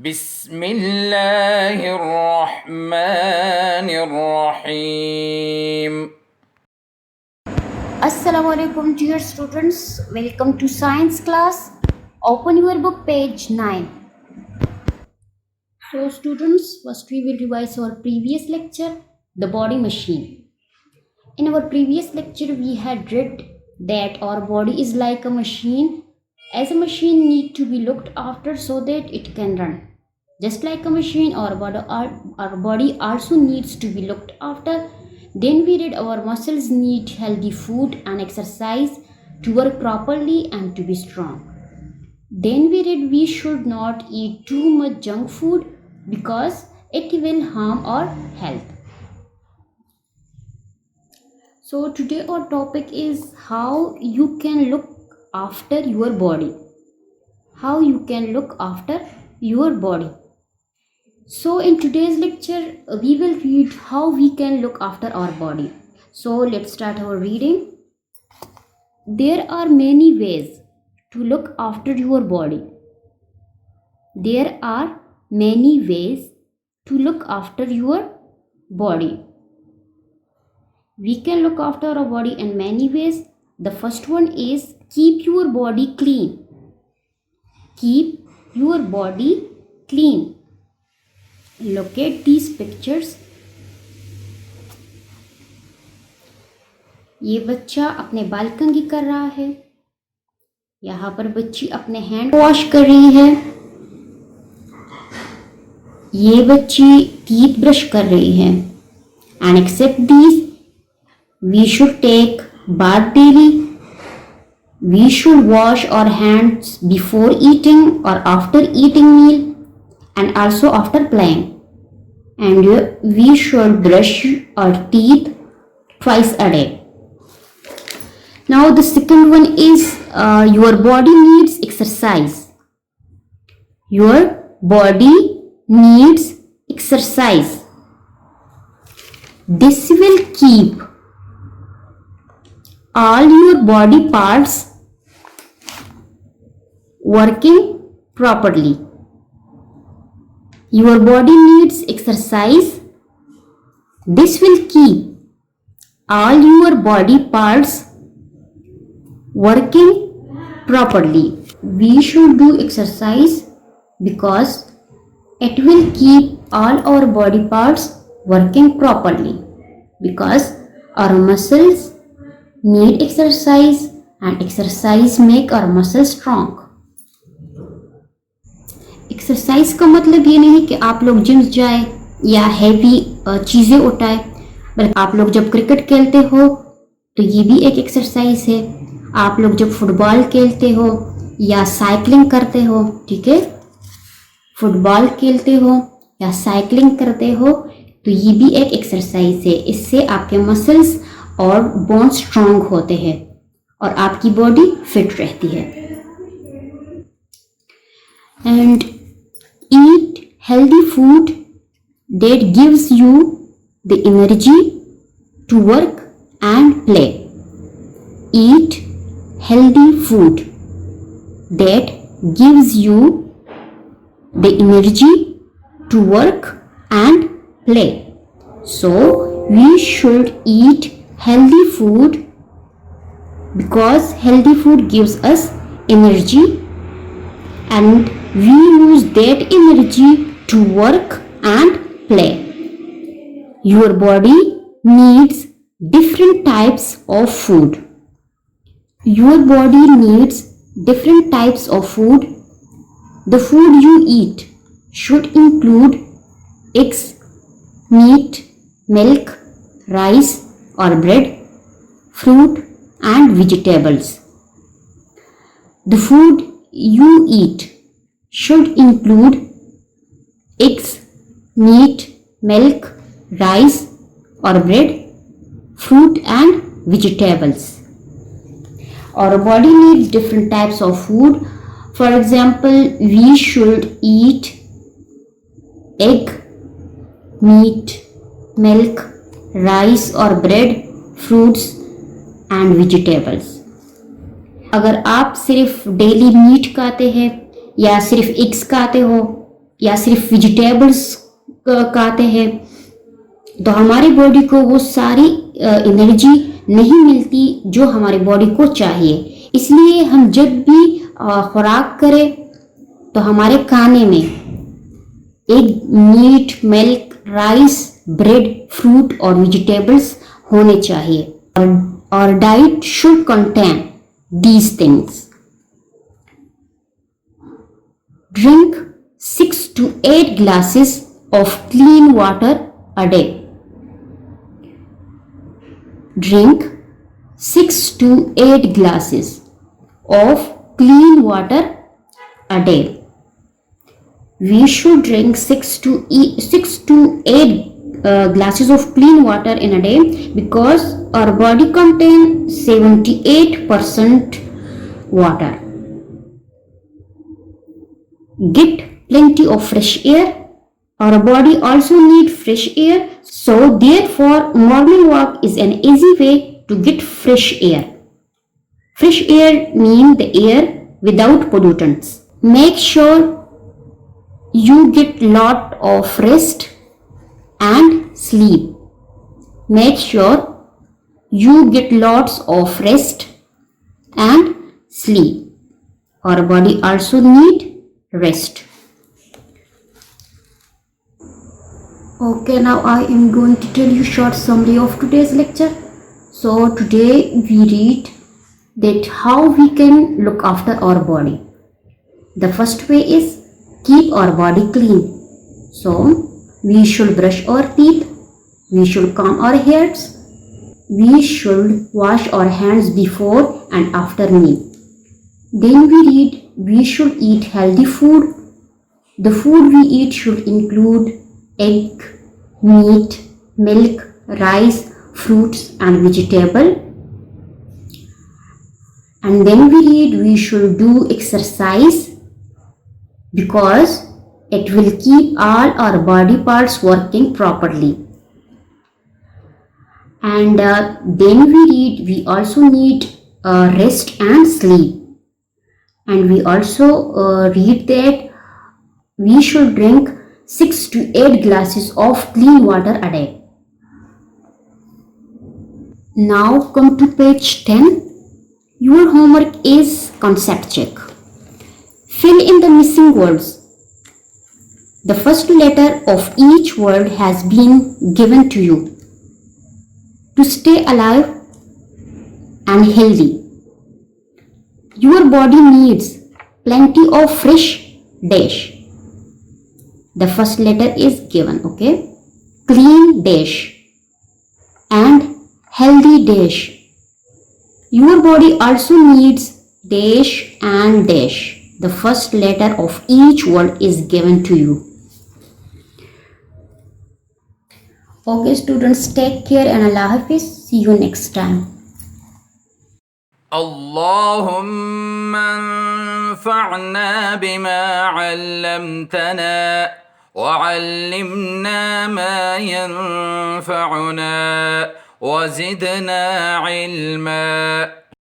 بسم الله الرحمن الرحيم. Assalamu alaikum dear students, welcome to science class. Open your book page 9. So students, first we will revise our previous lecture, the body machine. In our previous lecture we had read that our body is like a machine. As a machine need to be looked after so that it can run. Just like a machine, our body also needs to be looked after. Then we read our muscles need healthy food and exercise to work properly and to be strong. Then we read we should not eat too much junk food because it will harm our health. So today our topic is how you can look after your body. How you can look after your body. So in today's lecture we will read how we can look after our body. So let's start our reading. There are many ways to look after your body. There are many ways to look after your body. We can look after our body in many ways. The first one is keep your body clean. Keep your body clean. Look at these pictures. ये बच्चा अपने बाल कंघी कर रहा है. यहाँ पर बच्ची अपने हैंड वॉश कर रही है. ये बच्ची टीथ ब्रश कर रही है. And except these, we should take bath daily. We should wash our hands before eating or after eating meal and also after playing. And we should brush our teeth twice a day. Now the second one is your body needs exercise. Your body needs exercise. This will keep all your body parts working properly. Your body needs exercise. This will keep all your body parts working properly. We should do exercise because it will keep all our body parts working properly, because our muscles need exercise and exercise make our muscles strong. Exercise का मतलब ये नहीं कि आप लोग gym जाए या heavy चीज़ें उठाए, बल्कि आप लोग जब क्रिकेट खेलते हो तो ये भी एक एक्सरसाइज है. आप लोग जब फुटबॉल खेलते हो या साइकिलिंग करते हो, ठीक है, फुटबॉल खेलते हो या साइकिलिंग करते हो तो ये भी एक एक्सरसाइज है. इससे आपके मसल्स और बोन्स स्ट्रांग होते हैं और आपकी बॉडी फिट रहती है. And eat healthy food that gives you the energy to work and play. Eat healthy food that gives you the energy to work and play. So we should eat healthy food because healthy food gives us energy and we use that energy to work and play. Your body needs different types of food. Your body needs different types of food. The food you eat should include eggs, meat, milk, rice or bread, fruit and vegetables. The food you eat should include eggs, meat, milk, rice or bread, fruit and vegetables. Our body needs different types of food. For example, we should eat egg, meat, milk, rice or bread, fruits and vegetables. अगर आप सिर्फ daily meet खाते हैं या सिर्फ eggs खाते हो या सिर्फ वेजिटेबल्स खाते हैं, तो हमारी बॉडी को वो सारी एनर्जी नहीं मिलती जो हमारी बॉडी को चाहिए। इसलिए हम जब भी खुराक करें तो हमारे खाने में एक meat, milk, rice, bread, fruit और वेजिटेबल्स होने चाहिए। और diet should contain these things. Drink 6 to 8 glasses of clean water a day. Drink 6 to 8 glasses of clean water a day. We should drink 6 to 8 glasses of clean water in a day because our body contains 78% water. Get plenty of fresh air. Our body also needs fresh air, so therefore morning walk is an easy way to get fresh air. Fresh air means the air without pollutants. Make sure you get lot of rest and sleep. Make sure you get lots of rest and sleep. Our body also need rest. Okay, now I am going to tell you short summary of today's lecture. So today we read that how we can look after our body. The first way is keep our body clean. So we should brush our teeth, we should comb our hairs, we should wash our hands before and after meal. Then we read we should eat healthy food. The food we eat should include egg, meat, milk, rice, fruits and vegetable. And then we read we should do exercise because it will keep all our body parts working properly. And then we read we also need rest and sleep. And we also read that we should drink 6 to 8 glasses of clean water a day. Now come to page 10. Your homework is concept check. Fill in the missing words. The first letter of each word has been given to you. To stay alive and healthy, your body needs plenty of fresh dash. The first letter is given, okay? Clean dash and healthy dash. Your body also needs dash and dash. The first letter of each word is given to you. Okay students, take care and Allah Hafiz. See you next time. اللهم انفعنا بما علمتنا وعلمنا ما ينفعنا وزدنا علما.